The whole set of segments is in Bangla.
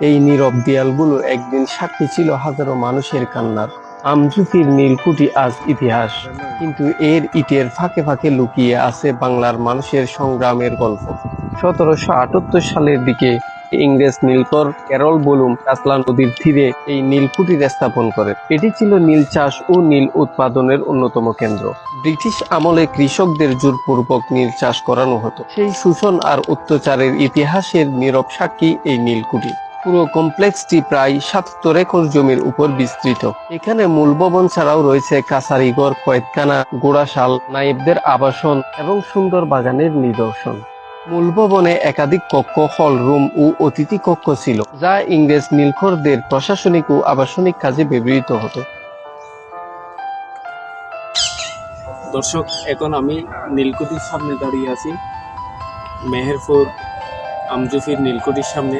এই নীরব দেয়ালগুলো একদিন সাক্ষী ছিল হাজারো মানুষের কান্নার। আমজুফির নীলকুঠি আজ ইতিহাস, কিন্তু এর ইটের ফাঁকে ফাঁকে লুকিয়ে আছে বাংলার মানুষের সংগ্রামের গল্প। 1778 সালের দিকে ইংরেজ নীলকর ক্যারল বলুম কাতলা নদীর তীরে এই নীলকুঠির স্থাপন করেন। এটি ছিল নীল চাষ ও নীল উৎপাদনের অন্যতম কেন্দ্র। ব্রিটিশ আমলে কৃষকদের জোরপূর্বক নীল চাষ করানো হতো। সেই শোষণ আর অত্যাচারের ইতিহাসের নীরব সাক্ষী এই নীলকুঠি। পুরো কমপ্লেক্সটি প্রায় ৭৭ একর জমির উপর বিস্তৃত। এখানে মূল ভবন ছাড়াও রয়েছে কাছারিঘর, কয়েদখানা, গোড়াশাল, নায়েবদের আবাসন এবং সুন্দর বাগানের নিদর্শন। মূল ভবনে একাধিক কক্ষ, হল রুম ও অতিথি কক্ষ ছিল, যা ইংরেজ নীলকরদের প্রশাসনিক ও আবাসনিক কাজে ব্যবহৃত হতো। দর্শক, এখন আমি নীলকুঠির সামনে দাঁড়িয়ে আছি, মেহেরপুর আমজুফির নীলকুঠির সামনে।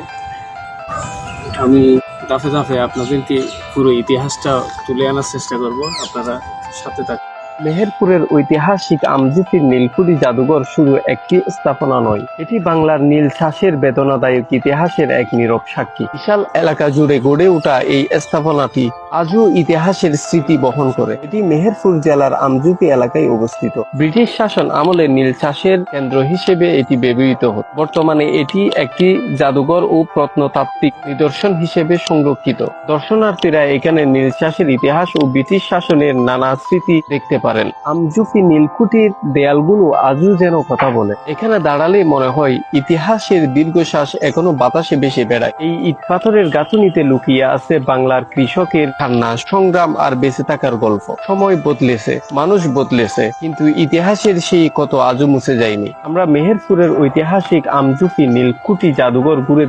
আমি ধাপে ধাপে আপনাদেরকে পুরো ইতিহাসটা তুলে আনার চেষ্টা করব, আপনারা সাথে থাকুন। মেহেরপুরের ঐতিহাসিক আমজুফির নীলকুঠি জাদুঘর শুধু একটি স্থাপনা নয়, এটি বাংলার নীল চাষের বেদনাদায়ক ইতিহাসের এক নীরব সাক্ষী। বিশাল এলাকা জুড়ে গড়ে ওঠা এই স্থাপনাটি আজও ইতিহাসের স্মৃতি বহন করে। এটি মেহেরপুর জেলার আমজুফি এলাকায় অবস্থিত। ব্রিটিশ শাসন আমলে নীল চাষের কেন্দ্র হিসেবে এটি ব্যবহৃত হতো। বর্তমানে এটি একটি জাদুঘর ও প্রত্নতাত্ত্বিক নিদর্শন হিসেবে সংরক্ষিত। দর্শনার্থীরা এখানে নীল চাষের ইতিহাস ও ব্রিটিশ শাসনের নানা স্মৃতি দেখতে পারেন। আমজুফি নীলকুঠির দেয়ালগুলো আজও যেন কথা বলে। এখানে দাঁড়ালে মনে হয় ইতিহাসের দীর্ঘশ্বাস এখনো বাতাসে ভেসে বেড়ায়। এই ইট পাথরের গাঁথুনিতে লুকিয়ে আছে বাংলার কৃষকের কান্না, সংগ্রাম আর বেঁচে থাকার গল্প। সময় বদলেছে, মানুষ বদলেছে, কিন্তু ইতিহাসের সেই কত আজও মুছে যায়নি। আমরা মেহেরপুরের ঐতিহাসিক আমজুফি নীলকুঠি জাদুঘর ঘুরে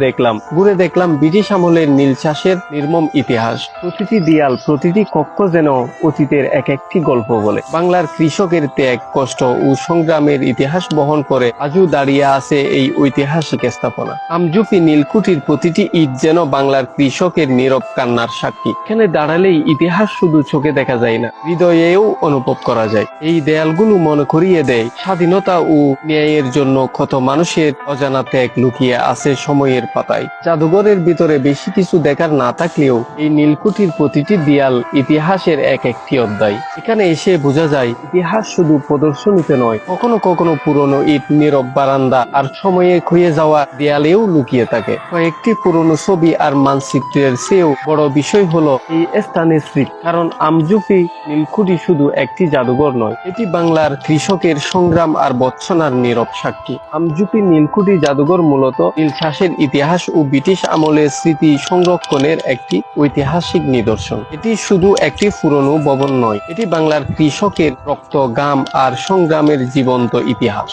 দেখলাম ব্রিটিশ আমলের নীল চাষের নির্মম ইতিহাস। প্রতিটি দেয়াল, প্রতিটি কক্ষ যেন অতীতের এক একটি গল্প বলে। বাংলার কৃষকের ত্যাগ, কষ্ট ও সংগ্রামের ইতিহাস বহন করে আজও দাঁড়িয়ে আছে এই ঐতিহাসিক স্থাপনা। আমজুফি নীলকুঠির প্রতিটি ইট যেন বাংলার কৃষকের নীরব কান্নার সাক্ষী। এখানে দাঁড়ালেই ইতিহাস শুধু চোখে দেখা যায় না, হৃদয়েও অনুভব করা যায়। এই দেয়ালগুলো মনে করিয়ে দেয় স্বাধীনতা ও ন্যায়ের জন্য কত মানুষের অজানা ত্যাগ লুকিয়ে আছে সময়ের পাতায়। জাদুঘরের ভিতরে বেশি কিছু দেখার না থাকলেও এই নীলকুঠির প্রতিটি দেয়াল ইতিহাসের এক একটি অধ্যায়। এখানে এসে বোঝা যায় ইতিহাস শুধু প্রদর্শনীতে নয়, কখনো কখনো পুরনো ইট, নীরব বারান্দা আর সময়ে ক্ষয়ে যাওয়া দেয়ালেও লুকিয়ে থাকে। কয়েকটি পুরনো ছবি আর মানচিত্রের চেয়েও বড় বিষয় হলো এই স্থানের স্মৃতি। কারণ আমজুফি নীলকুঠি শুধু একটি জাদুঘর নয়, এটি বাংলার কৃষকের সংগ্রাম আর বৎসনার নীরব সাক্ষী। আমজুফি নীলকুঠি জাদুঘর মূলত নীল চাষের ইতিহাস ও ব্রিটিশ আমলের স্মৃতি সংরক্ষণের একটি ঐতিহাসিক নিদর্শন। এটি শুধু একটি পুরনো ভবন নয়, এটি বাংলার কৃষকের রক্ত, ঘাম আর সংগ্রামের জীবন্ত ইতিহাস।